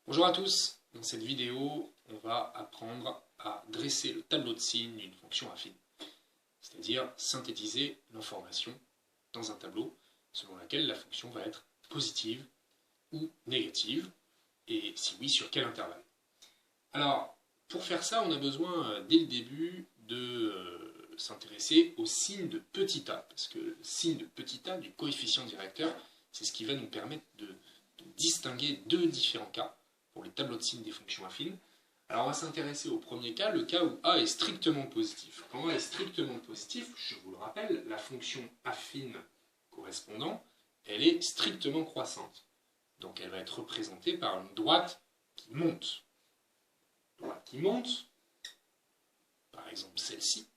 Bonjour à tous, dans cette vidéo, on va apprendre à dresser le tableau de signes d'une fonction affine, c'est-à-dire synthétiser l'information dans un tableau selon laquelle la fonction va être positive ou négative, et si oui, sur quel intervalle. Alors, pour faire ça, on a besoin dès le début de s'intéresser au signe de petit a, parce que le signe de petit a du coefficient directeur, c'est ce qui va nous permettre de distinguer deux différents cas pour les tableaux de signes des fonctions affines. Alors on va s'intéresser au premier cas, le cas où a est strictement positif. Quand a est strictement positif, je vous le rappelle, la fonction affine correspondant, elle est strictement croissante. Donc elle va être représentée par une droite qui monte. Droite qui monte, par exemple celle-ci.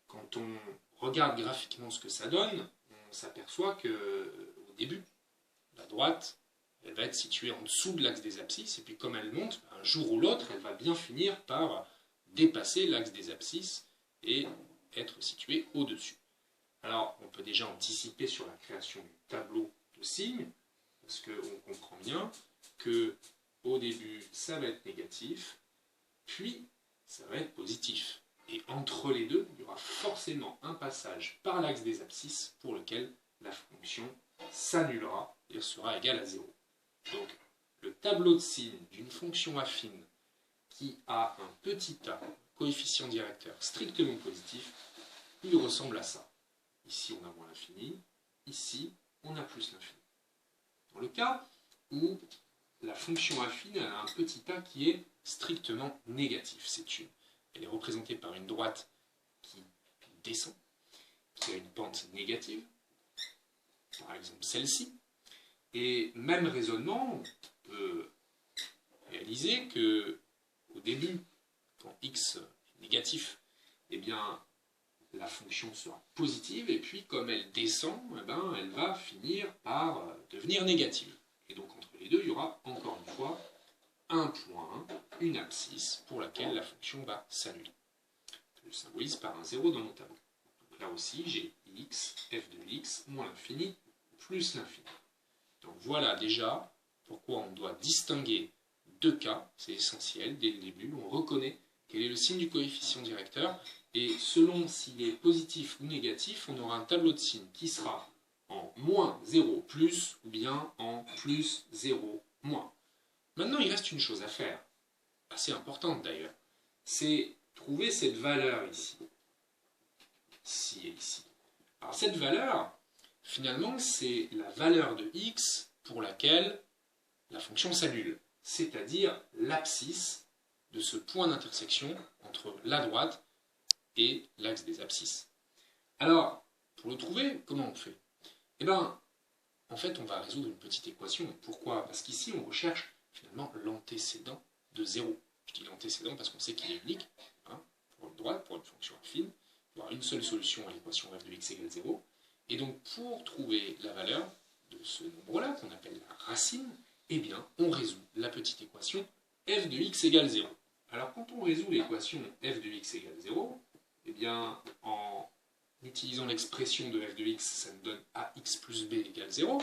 Quand on regarde graphiquement ce que ça donne, on s'aperçoit qu'au début, la droite, elle va être située en dessous de l'axe des abscisses, et puis comme elle monte, un jour ou l'autre, elle va bien finir par dépasser l'axe des abscisses et être située au-dessus. Alors, on peut déjà anticiper sur la création du tableau de signes, parce qu'on comprend bien que au début, ça va être négatif, puis ça va être positif. Et entre les deux, il y aura forcément un passage par l'axe des abscisses pour lequel la fonction s'annulera et sera égale à 0. Donc, le tableau de signes d'une fonction affine qui a un petit a, coefficient directeur strictement positif, il ressemble à ça. Ici, on a moins l'infini, ici, on a plus l'infini. Dans le cas où la fonction affine a un petit a qui est strictement négatif, elle est représentée par une droite qui descend, qui a une pente négative, par exemple celle-ci. Et même raisonnement, on peut réaliser que au début, quand x est négatif, eh bien, la fonction sera positive, et puis comme elle descend, eh ben, elle va finir par devenir négative. Et donc entre les deux, il y aura encore une fois un point, une abscisse, pour laquelle la fonction va s'annuler. Je le symbolise par un 0 dans mon tableau. Donc là aussi, j'ai x, f de x, moins l'infini, plus l'infini. Donc voilà déjà pourquoi on doit distinguer deux cas, c'est essentiel, dès le début, on reconnaît quel est le signe du coefficient directeur, et selon s'il est positif ou négatif, on aura un tableau de signes qui sera en moins 0 plus, ou bien en plus 0 moins. Maintenant, il reste une chose à faire, assez importante d'ailleurs, c'est trouver cette valeur ici. Ici et ici. Alors cette valeur, finalement, c'est la valeur de x pour laquelle la fonction s'annule, c'est-à-dire l'abscisse de ce point d'intersection entre la droite et l'axe des abscisses. Alors, pour le trouver, comment on fait? Eh bien, en fait, on va résoudre une petite équation. Pourquoi? Parce qu'ici, on recherche finalement l'antécédent de 0. Je dis l'antécédent parce qu'on sait qu'il est unique, hein, pour une droite, pour une fonction affine. Il y aura une seule solution à l'équation f de x égale 0. Et donc, pour trouver la valeur de ce nombre-là, qu'on appelle la racine, eh bien, on résout la petite équation f de x égale 0. Alors, quand on résout l'équation f de x égale 0, eh bien, en utilisant l'expression de f de x, ça nous donne ax plus b égale 0.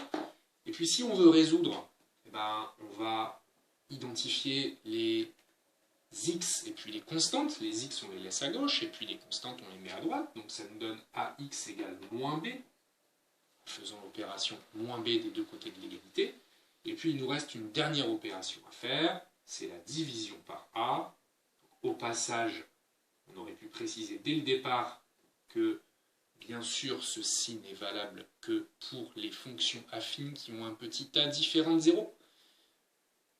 Et puis, si on veut résoudre, eh ben, on va identifier les x et puis les constantes. Les x, on les laisse à gauche, et puis les constantes, on les met à droite. Donc, ça nous donne ax égale moins b, faisant l'opération moins b des deux côtés de l'égalité. Et puis il nous reste une dernière opération à faire, c'est la division par a. Au passage, on aurait pu préciser dès le départ que, bien sûr, ce signe n'est valable que pour les fonctions affines qui ont un petit a différent de 0.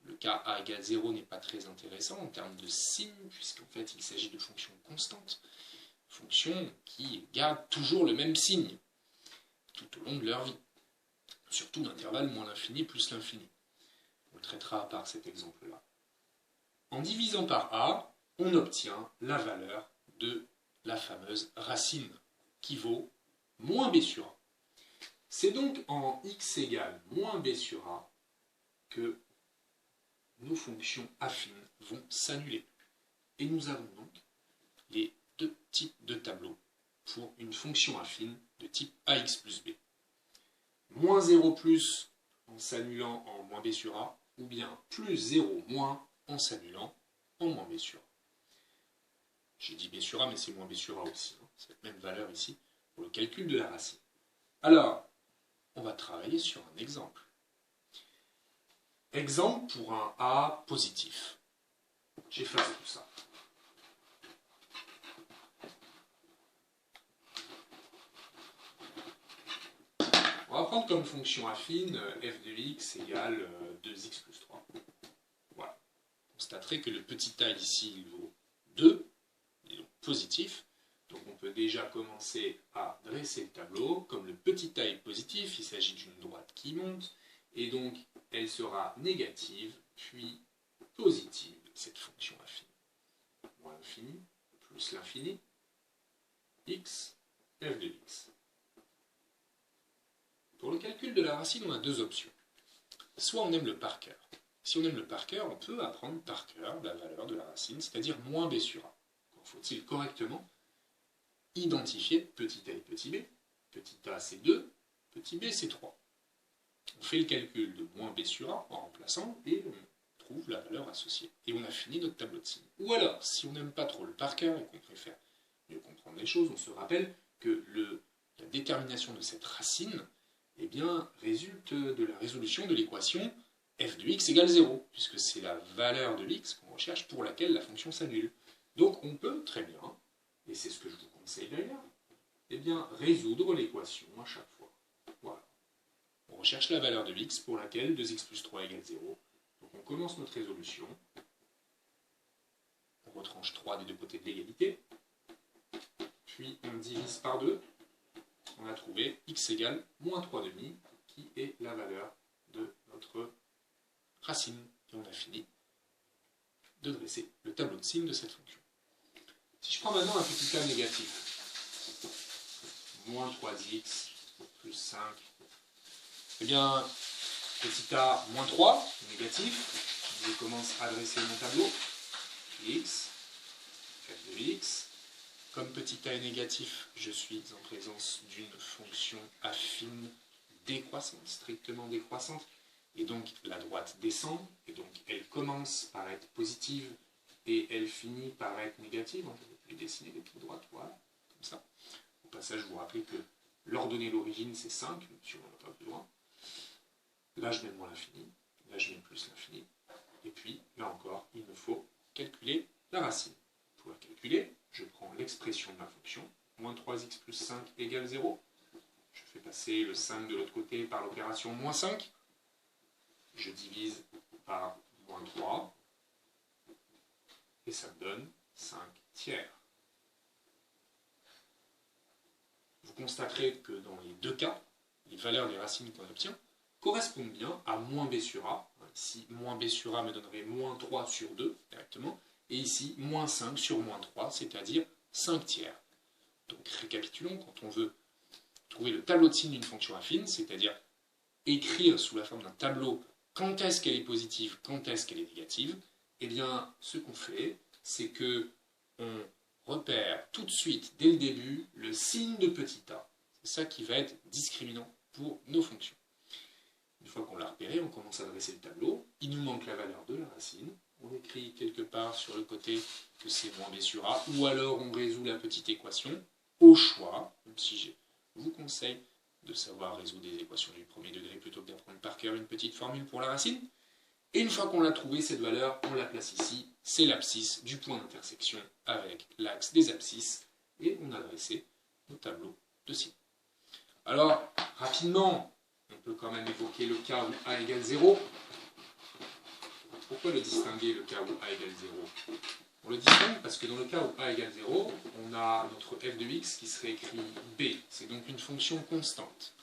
Le cas a égale 0 n'est pas très intéressant en termes de signe, puisqu'en fait il s'agit de fonctions constantes, fonctions qui gardent toujours le même signe tout au long de leur vie, surtout l'intervalle moins l'infini plus l'infini. On le traitera à part cet exemple-là. En divisant par a, on obtient la valeur de la fameuse racine, qui vaut moins b sur a. C'est donc en x égale moins b sur a que nos fonctions affines vont s'annuler. Et nous avons donc les deux types de tableaux pour une fonction affine de type ax plus b. Moins 0 plus en s'annulant en moins b sur a, ou bien plus 0 moins en s'annulant en moins b sur a. J'ai dit b sur a, mais c'est moins b sur a aussi, hein, cette même valeur ici, pour le calcul de la racine. Alors, on va travailler sur un exemple. Exemple pour un a positif. J'efface tout ça. On va prendre comme fonction affine f de x égale 2x plus 3. Voilà. Vous constaterez que le petit a ici, il vaut 2, il est donc positif. Donc on peut déjà commencer à dresser le tableau. Comme le petit a est positif, il s'agit d'une droite qui monte, et donc elle sera négative, puis positive, cette fonction affine. Moins l'infini, plus l'infini, x, f de x. Pour le calcul de la racine, on a deux options. Soit on aime le par cœur. Si on aime le par cœur, on peut apprendre par cœur la valeur de la racine, c'est-à-dire moins b sur a. Encore faut-il correctement identifier petit a et petit b. Petit a c'est 2, petit b c'est 3. On fait le calcul de moins b sur a en remplaçant et on trouve la valeur associée. Et on a fini notre tableau de signes. Ou alors, si on n'aime pas trop le par cœur et qu'on préfère mieux comprendre les choses, on se rappelle que la détermination de cette racine résulte de la résolution de l'équation f de x égale 0, puisque c'est la valeur de x qu'on recherche pour laquelle la fonction s'annule. Donc on peut très bien, et c'est ce que je vous conseille d'ailleurs, résoudre l'équation à chaque fois. Voilà. On recherche la valeur de x pour laquelle 2x plus 3 égale 0. Donc on commence notre résolution. On retranche 3 des deux côtés de l'égalité. Puis on divise par 2. On a trouvé x égale moins 3,5, qui est la valeur de notre racine. Et on a fini de dresser le tableau de signes de cette fonction. Si je prends maintenant un petit a négatif, moins 3x plus 5, eh bien, petit a moins 3, négatif, je commence à dresser mon tableau, x, f de x. Comme petit a est négatif, je suis en présence d'une fonction affine décroissante, strictement décroissante, et donc la droite descend, et donc elle commence par être positive, et elle finit par être négative. On peut dessiner des petites droites, voilà, comme ça. Au passage, vous vous rappelez que l'ordonnée d'origine, c'est 5, même si on n'en a pas besoin. Là, je mets moins l'infini, là, je mets plus l'infini, et puis, là encore, il me faut calculer la racine. Pour la calculer, je prends l'expression de ma fonction, moins 3x plus 5 égale 0. Je fais passer le 5 de l'autre côté par l'opération moins 5. Je divise par moins 3. Et ça me donne 5 tiers. Vous constaterez que dans les deux cas, les valeurs des racines qu'on obtient correspondent bien à moins b sur a. Ici, moins b sur a me donnerait moins 3 sur 2 directement. Et ici, moins 5 sur moins 3, c'est-à-dire 5 tiers. Donc récapitulons, quand on veut trouver le tableau de signes d'une fonction affine, c'est-à-dire écrire sous la forme d'un tableau quand est-ce qu'elle est positive, quand est-ce qu'elle est négative, eh bien, ce qu'on fait, c'est que on repère tout de suite, dès le début, le signe de petit a. C'est ça qui va être discriminant pour nos fonctions. Une fois qu'on l'a repéré, on commence à dresser le tableau. Il nous manque la valeur de la racine. On écrit quelque part sur le côté que c'est moins b sur a, ou alors on résout la petite équation au choix, même si je vous conseille de savoir résoudre des équations du premier degré plutôt que d'apprendre par cœur une petite formule pour la racine. Et une fois qu'on l'a trouvée, cette valeur, on la place ici, c'est l'abscisse du point d'intersection avec l'axe des abscisses, et on a dressé nos tableaux de signes. Alors, rapidement, on peut quand même évoquer le cas où a égale 0. Pourquoi le distinguer, le cas où a égale 0 ? On le distingue parce que dans le cas où a égale 0, on a notre f de x qui serait écrit b. C'est donc une fonction constante.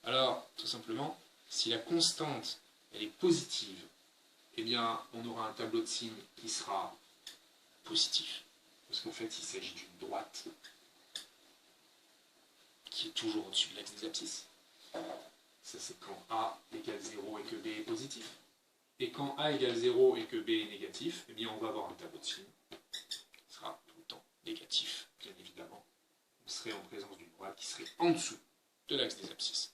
Alors, tout simplement, si la constante elle est positive, eh bien, on aura un tableau de signes qui sera positif. Parce qu'en fait, il s'agit d'une droite qui est toujours au-dessus de l'axe des abscisses. Ça, c'est quand a égale 0 et que b est positif. Et quand a égale 0 et que b est négatif, eh bien, on va avoir un tableau de signes qui sera tout le temps négatif, bien évidemment. On serait en présence d'une droite qui serait en dessous de l'axe des abscisses.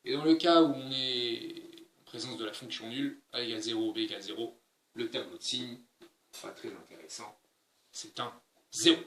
Et dans le cas où on est en présence de la fonction nulle, a égale 0, b égale 0, le tableau de signes, pas très intéressant, c'est un 0.